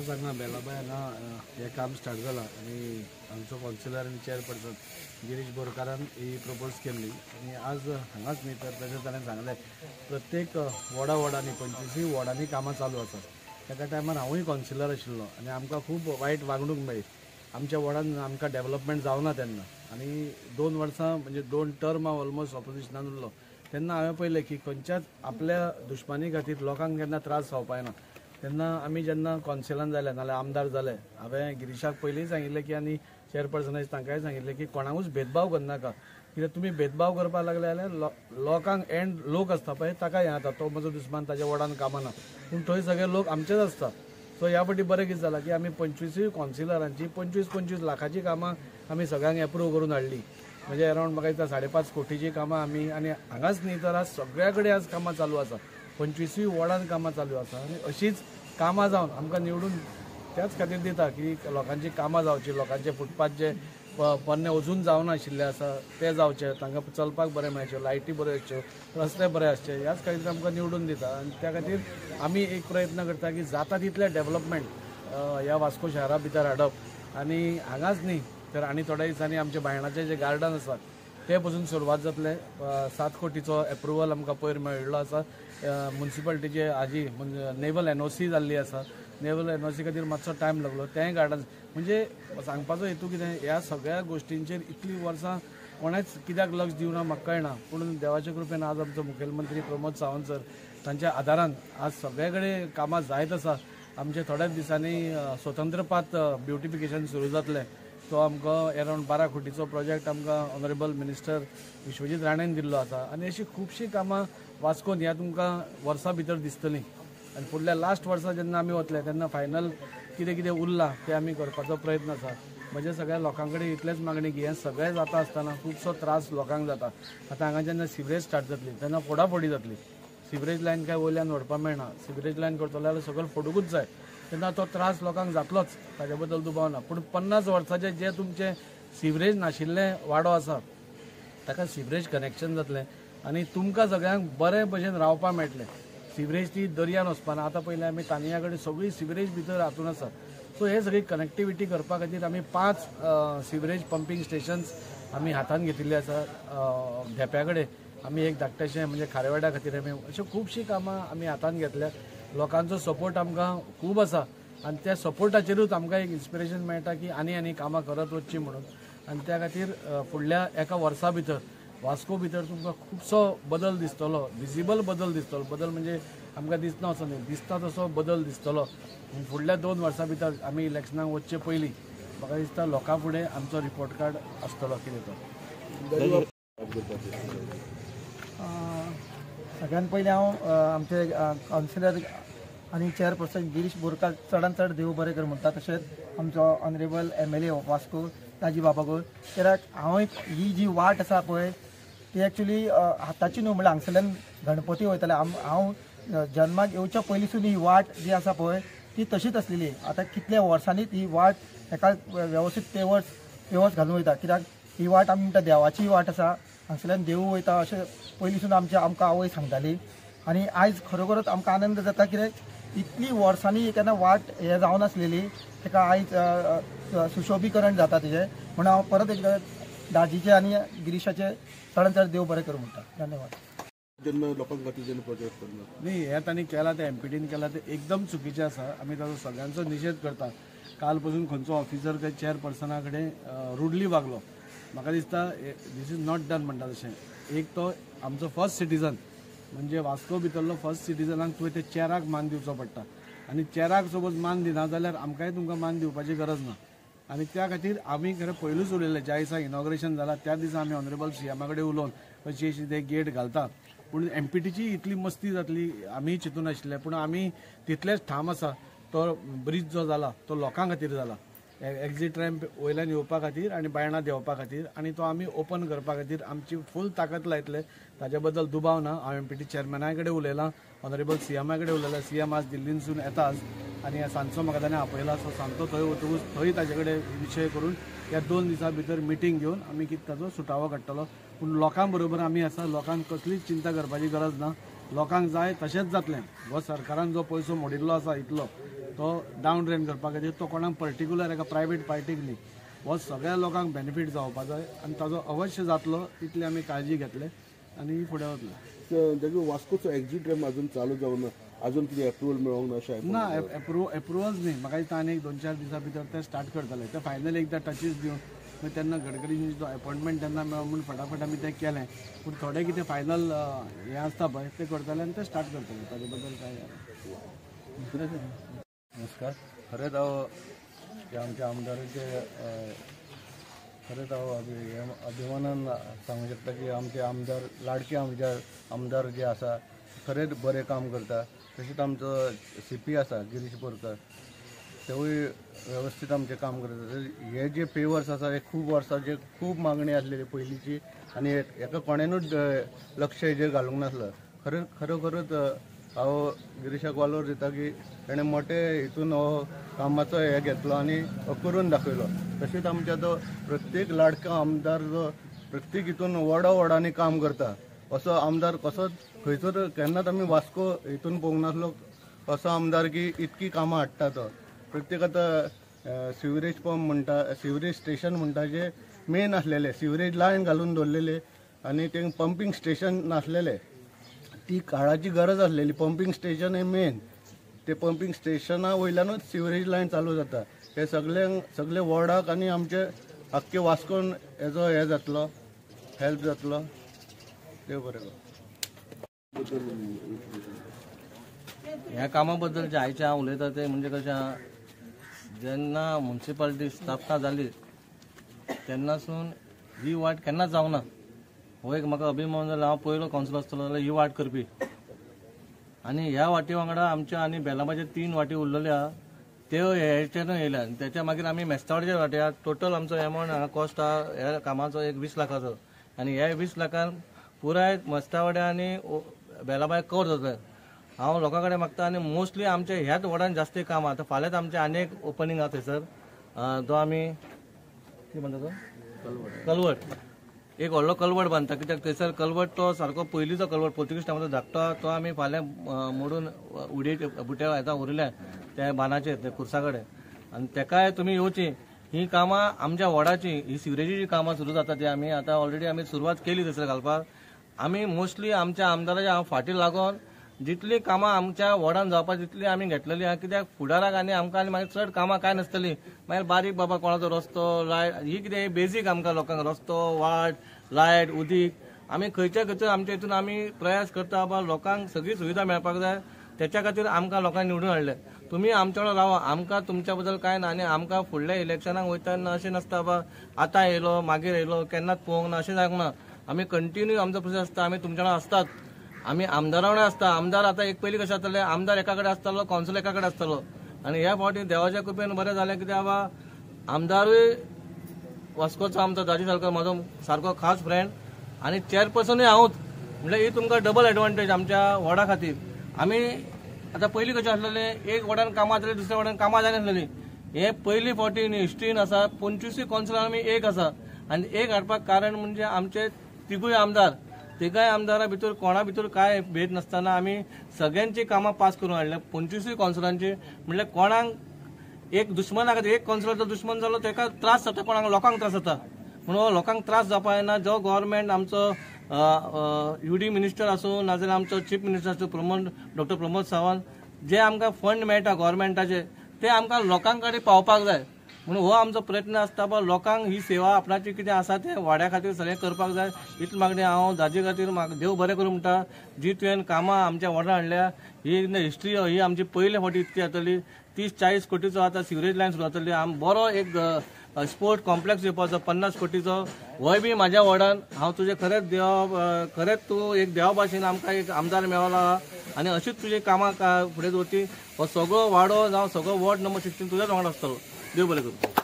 आज हांगा बेलाबाय हांगा हे काम स्टार्ट जालां आनी आमचो कावन्सिलर आनी चेअरपर्सन गिरीश बोरकारान ही प्रपोज केल्ली आनी आज हांगाच न्ही तर तशेंच ताणें सांगलें प्रत्येक वॉर्डांनी 25 वॉर्डांनी कामां चालू आसात। एका टायमार हांवूय कावन्सिलर आशिल्लो आनी आमकां खूब वायट वागणूक मेळ्ळी। आमच्या वॉर्डान आमकां डेव्हलपमेंट जावना तेन्ना आनी 2 वर्सां म्हणजे 2 टर्म हांव ऑलमोस्ट ऑपोजिशनान उरलो तेन्ना हांवें पळयलें की खंयच्याच आपल्या दुश्मनी खातीर लोकांक केन्ना त्रास जावपाक ना। तेन्ना आमी जेन्ना कावन्सिलान जाले नाल्यार आमदार जाले हांवें गिरीशाक पयलीं सांगिल्लें की आनी चेअरपर्सनाक तांकांय सांगिल्लें की कोणाकूच भेदभाव करनाका कित्याक तुमी भेदभाव करपाक लागले जाल्यार लोकांक एंड लोक आसता पळय ताका हें जाता तो म्हजो दुश्मन ताच्या वॉर्डान कामां ना पूण थंय सगळे लोक आमचेच आसता। सो ह्या फावटी बरें कितें जालां की आमी 25 कावन्सिलरांची 25 लाखाची कामां आमी सगळ्यांक एप्रूव करून हाडली म्हणजे अरावंड म्हाका दिसता 5.5 कोटीची कामां आमी आनी हांगाच न्ही तर आज सगळ्या कडेन आज कामां चालू आसा 25 वॉर्डान कामां चालू आसा आनी अशीच कामां जावन आमकां निवडून त्याच खातीर दिता की लोकांची कामां जावची लोकांचे फुटपाथ जे पोन्ने अजून जावना आशिल्ले आसा ते जावचे तांकां चलपाक बरें मेळचें लायटी बऱ्यो आसच्यो रस्ते बरे आसचे ह्याच खातीर आमकां निवडून दिता आनी त्या खातीर आमी एक प्रयत्न करता की जाता तितले डेव्हलपमेंट ह्या वास्को शारा भितर हाडप आनी हांगाच न्ही तर आनी थोड्या दिसांनी आमचे बायणाचे जे गार्डन आसा ते पासून सुरवात जातले 7 कोटीचो एप्रुवल आमकां पयर मेळिल्लो आसा म्युनिसिपालिटीचे हाजी नेवल एनओसी जाल्ली आसा नेवल एनओसी खातीर मातसो टायम लागलो तेंय गार्डन म्हणजे सांगपाचो हेतू कितें ह्या सगळ्या गोश्टींचेर इतली वर्सां कोणेच कित्याक लक्ष दिवना म्हाका कळना पूण देवाच्या कृपेन आज आमचो मुखेलमंत्री प्रमोद सावंत सर तांच्या आदारान आज सगळे कडेन कामां जायत आसा। आमचे थोड्याच दिसांनी स्वतंत्रपाथ ब्युटिफिकेशन सुरू जातलें तो आमकां अरावंड 12 कोटीचो प्रोजेक्ट आमकां ऑनरेबल मिनिस्टर विश्वजीत राणेन दिल्लो आसा आनी अशी खुबशीं कामां वास्कोन ह्या तुमकां वर्सां भितर दिसतलीं आनी फुडल्या लास्ट वर्सा जेन्ना आमी वतले तेन्ना फायनल कितें कितें उरलां तें आमी करपाचो प्रयत्न आसा। म्हणजे सगळ्या लोकां कडेन इतलेंच मागणी की हें सगळें जाता आसतना खुबसो त्रास लोकांक जाता। आतां हांगा जेन्ना सिवरेज स्टार्ट जातली तेन्ना फोडाफोडी जातली सिवरेज लायन काय वयल्यान व्हरपाक मेळना सिवरेज लायन करतलो जाल्यार सगळें फोडूंकूच जाय तेन्ना तो त्रास लोकांक जातलोच ताचे बद्दल दुबाव ना पूण 50 वर्सांचे जे तुमचे सिवरेज नाशिल्ले वाडो आसा ताका सिवरेज कनेक्शन जातलें आनी तुमकां सगळ्यांक बरे भशेन रावपाक मेळटलें। सिवरेज ती दर्यान वचपाना आतां पयलें आमी तानिया कडेन सगळी सिवरेज भितर हातून आसा सो हे सगळी कनेक्टिविटी करपा खातीर आमी 5 सिवरेज पंपींग स्टेशन्स आमी हातान घेतिल्ले आसा धेप्या कडेन आमी एक धाकटेशें म्हणजे खारेवाड्या खातीर आमी अशें खुबशीं कामां आमी हातान घेतल्या लोकांचो सपोर्ट आमकां खूब आसा आनी त्या सपोर्टाचेरूच आमकां एक इन्स्पिरेशन मेळटा की आनी कामां करत वचचीं म्हणून आनी त्या खातीर फुडल्या एका वर्सा भितर वास्को भितर तुमकां खुबसो बदल दिसतलो विजिबल बदल दिसतलो बदल म्हणजे आमकां दिसना असो न्ही दिसता तसो बदल दिसतलो फुडल्या 2 वर्सां भितर आमी इलेक्शनाक वचचे पयलीं म्हाका दिसता लोकां फुडें आमचो रिपोर्ट कार्ड आसतलो कितें तो। सगळ्यात पयलीं हांव आमचे कावन्सिलर आनी चेअरपर्सन गिरीश बोरकार चडांत चड देव बरें कर म्हणटा तशेंच आमचो ऑनरेबल MLA ऑफ वास्को ताजी बाबागोळ कित्याक हांव ही जी वाट आसा पळय ती एक्चुली आतांची न्हू म्हणल्यार हांगसरल्यान गणपती वयताले हांव जल्माक येवच्या पयलींसून ही वाट जी आसा पळय ती तशीच आसलेली आतां कितल्या वर्सांनी ही वाट एका वेवस्थीत पेवस घालून वयता कित्याक ही वाट आमी म्हणटा देवाची वाट आसा हांगसरल्यान देव वयता अशें पयलींसून आमकां आवय सांगताली आनी आयज खरोखरच आमकां आनंद जाता कित्याक इतली वर्सांनी केन्ना वाट हें जावन आसलेली ताका आयज सुशोभीकरण जाता तेजें म्हणून हांव परत एकदां दाजीचे आनी गिरीशाचे चडांत चड देव बरें करूं म्हणटा। धन्यवाद। जेन्ना लोकांक खातीर जेन्ना प्रोजेक्ट करना न्ही हें तांणी केलां तें MPDन केलां तें एकदम चुकीचें आसा आमी ताचो सगळ्यांचो निशेध करता। काल पासून खंयचो ऑफिसर काय चेअरपर्सना कडेन रुडली वागलो म्हाका दिसता दीस इज नॉट डन म्हणटा तशें एक तो आमचो फर्स्ट सिटीजन म्हणजे वास्को भितरलो फर्स्ट सिटीजनाक तुवें ते चेअराक मान दिवचो पडटा आनी चेअराक सपोज मान दिना जाल्यार आमकांय तुमकां मान दिवपाची गरज ना आनी त्या खातीर आमी खरें पयलूच उलयलें ज्या दिसा इनॉग्रेशन जालां त्या दिसा आमी ऑनरेबल CM कडेन उलोवन अशी अशी ते गेट घालता पूण MPTची इतली मस्ती जातली आमी चिंतून आशिल्ले पूण आमी तितलेच ठाम आसा तो ब्रिज जो जाला तो लोकां खातीर जाला एक्झिट रॅम्प वयल्यान येवपा खातीर आनी बायणां देंवपा खातीर आनी तो आमी ओपन करपा खातीर आमची फूल ताकद लायतले ताजे बद्दल दुबाव ना। हांव MPT चेअरमॅना कडेन उलयलां ऑनरेबल CM कडेन उलयलां CM आज दिल्लीनसून येता आनी सांजचो म्हाका ताणें आपयला सो सांजचो थंय वतकूच थंय ताजे कडेन विशय करून ह्या 2 दिसां भितर मिटींग घेवन आमी कितें ताचो सुटावो काडटलो पूण लोकां बरोबर आमी आसा लोकांक कसलीच चिंता करपाची गरज ना लोकांक जाय तशेंच जातलें हो सरकारान जो पयसो मोडिल्लो आसा इतलो तो डावन ड्रेन करपा खातीर तो कोणाक पर्टिक्युलर एका प्रायवेट पार्टीक न्ही, हो सगळ्या लोकांक बेनिफीट जावपा जाय आनी ताजो अवश्य जातलो इतली आमी काळजी घेतले आनी फुडें वतले. देखील वास्कोचो एक्झिट रॅम्प अजून चालू जावना, अजून कितें अप्रुवल मेळोंक ना अशें आयकून ना एप्रुवल्स न्ही, म्हाका दिसता आनी 2-4 दिसां भितर ते स्टार्ट करतले. ते फायनल एकदां टचीस दिवन मागीर तेन्ना गडकरींची जो अपॉइंटमेंट तेन्ना मेळ्ळो म्हणून फटाफट आमी तें केलें. पूण थोडे कितें फायनल हें आसता पळय ते करतले आनी ते स्टार्ट करतले. ताजे बद्दल काय नमस्कार. खरेंच हांव आमच्या आमदाराचे खरेंच हांव अभिमानान सांगूं शकता की आमचे आमदार लाडके आमदार जे आसा खरेंच बरें काम करता. तशेंच आमचो CP आसा गिरीश बोरकार, तेवूय वेवस्थीत आमचें काम करता. हे जे पेवर्स आसा हे खूब वर्सांचे खूब मागणी आसलेली पयलींची आनी हेका कोणेनूच लक्ष हेजेर घालूंक नासलो. खरोखरच हांव गिरीशाक वालोर दिता की ताणें मोठे हितून हो कामाचो हे घेतलो आनी हो करून दाखयलो. तशेंच आमच्या तो प्रत्येक लाडको आमदार जो प्रत्येक हितून वडांनी काम करता, असो आमदार कसोच खंयसर केन्नाच आमी वास्को हितून पळोवंक नासलो. असो आमदार की इतकी कामां हाडटा तो. प्रत्येक आतां सिवरेज पंप म्हणटा, सिवरेज स्टेशन म्हणटा जे मेन आसलेले, सिवरेज लायन घालून दवरलेले आनी ते पंपींग स्टेशन नासलेले. ती काळाची गरज आसलेली. पंपींग स्टेशन हे मेन. ते पंपींग स्टेशना वयल्यानूच सिवरेज लायन चालू जाता. हे सगळे वॉर्डाक आनी आमचे आख्खे वास्कोन हेजो हे जातलो, हेल्प जातलो. देव बरें करूं. ह्या कामा बद्दल जे आयचे हांव उलयता ते म्हणजे कशें आहा, जेन्ना म्युन्सिपालिटी स्थापना जाली तेन्नासून ही वाट केन्नाच जावंक ना. हो एक म्हाका अभिमान जालो. हांव पयलो कावन्सिलर आसतलो जाल्यार ही वाट करपी. आनी ह्या वाटी वांगडा आमच्या आनी बेलाबाचे 3 वाटी उरलेल्यो आहा त्यो हेचेर येयल्या. त्याच्या मागीर आमी मेस्तावडच्या वाट्या टोटल आमचो एमावंट हांगा कॉस्ट आहा ह्या कामाचो एक 20 लाखाचो आनी ह्या 20 लाखान पुराय मेस्तावड्या आनी बेलाबाय कवर जातले. हांव लोकां कडेन मागता आनी मोस्टली आमच्या ह्याच वॉर्डान जास्त काम आहा. फाल्यांच आमचे आनी एक ओपनिंग आहा थंयसर, जो आमी कितें म्हणटा तो कलवट, एक व्हडलो कलवट बांदता. कित्याक थंयसर कलवट तो सारको पयलींचो कलवट पोर्तुगीज टायमाचो धाकटो तो आमी फाल्यां मोडून बुट्या येता उरल्या त्या बांदाचेर त्या खुर्सा कडेन. आनी तेकाय तुमी येवची. ही कामां आमच्या वॉर्डाची, ही सिवरेजीची कामां सुरू जाता ती आमी आतां ऑलरेडी आमी सुरवात केली थंयसर घालपाक. आमी मोस्टली आमच्या आमदाराच्या हांव फाटीं लागून जितली कामां आमच्या वॉर्डान जावपा तितली आमी घेतलेली आहा. कित्याक फुडाराक आनी आमकां आनी मागीर चड कामां काय नासतली. मागीर बारीक बाबा कोणाचो रस्तो, लायट, ही कितें बेजीक आमकां लोकांक रस्तो, वाट, लायट, उदीक आमी खंयच्या आमच्या हितून आमी प्रयास करता बाबा लोकांक सगळी सुविधा मेळपाक जाय. त्याच्या खातीर आमकां लोकांनी निवडून हाडले. तुमी आमच्या वांगडा रावा. आमकां तुमच्या बद्दल काय ना आनी आमकां फुडल्या इलेक्शनाक वयतना अशें नासता बाबा आतां येयलो मागीर येयलो केन्नाच पळोवंक ना अशें जावंक ना. आमी कंटिन्यू आमचो प्रोसेस आसता. आमी तुमच्या वांगडा आसतात. आमी आमदारा वांगडा आसता. आमदार आतां एक पयलीं कशें जातालें, आमदार एका कडेन आसतालो, कावन्सिलर एका कडेन आसतालो. आनी ह्या फावटी देवाच्या कृपेन बरें जालें कित्याक बाबा आमदारूय वास्कोचो आमचो दाजी साळकर म्हाजो सारको खास फ्रेंड आनी चेअरपर्सनूय हांवूच. म्हणल्यार ही तुमकां डबल एडवांटेज आमच्या वॉर्डा खातीर. आमी आतां पयलीं कशें आसलेलें, एक वॉर्डान कामां जातलीं दुसऱ्या वॉर्डान कामां जायनासलेलीं. हे पयली फावटी हिस्ट्रीन आसा 25 कावन्सिलर आमी एक आसा. आनी एक हाडपाक कारण म्हणजे आमचे तिगूय आमदार, तिगाय आमदारा भितर कोणा भितर काय भेद नासतना आमी सगळ्यांची कामां पास करून हाडल्या 25 कावन्सिलरांची. म्हणल्यार कोणाक एक दुश्मना खातीर, एक कावन्सिलर जर दुश्मन जालो तेका त्रास जाता, कोणाक लोकांक त्रास जाता. म्हणून हो लोकांक त्रास जावपा जायना. जो गव्हर्मेंट आमचो UD मिनिस्टर आसूं नाजाल्यार आमचो चीफ मिनिस्टर आसूं डॉक्टर प्रमोद सावंत, जे आमकां फंड मेळटा गव्हर्मेंटाचे ते आमकां लोकां कडेन पावपाक जाय. म्हणून हो आमचो प्रयत्न आसता बा लोकांक ही सेवा आपणाची कितें आसा तें वाड्या खातीर सगळें करपाक जाय. इतली मागणी हांव दाजी खातीर म्हाका देव बरें करूं म्हणटा. जी तुवें कामां आमच्या वाड्यान हाडल्या ही हिस्ट्री ही आमची पयले फावटी इतकी जातली. 30-40 कोटीचो आतां सिवरेज लायन सुरू जातली. बरो एक स्पोर्ट कॉम्प्लेक्स येवपाचो 50 कोटीचो. होय बी म्हाज्या वार्डान. हांव तुजें खरेंच तूं एक देवा भाशेन आमकां एक आमदार मेळला आनी अशीच तुजी कामां फुडें दवरची. हो सगळो वाडो जावं सगळो वॉर्ड नंबर 16 तुज्याच वांगडा आसतलो. देव बरें करूं.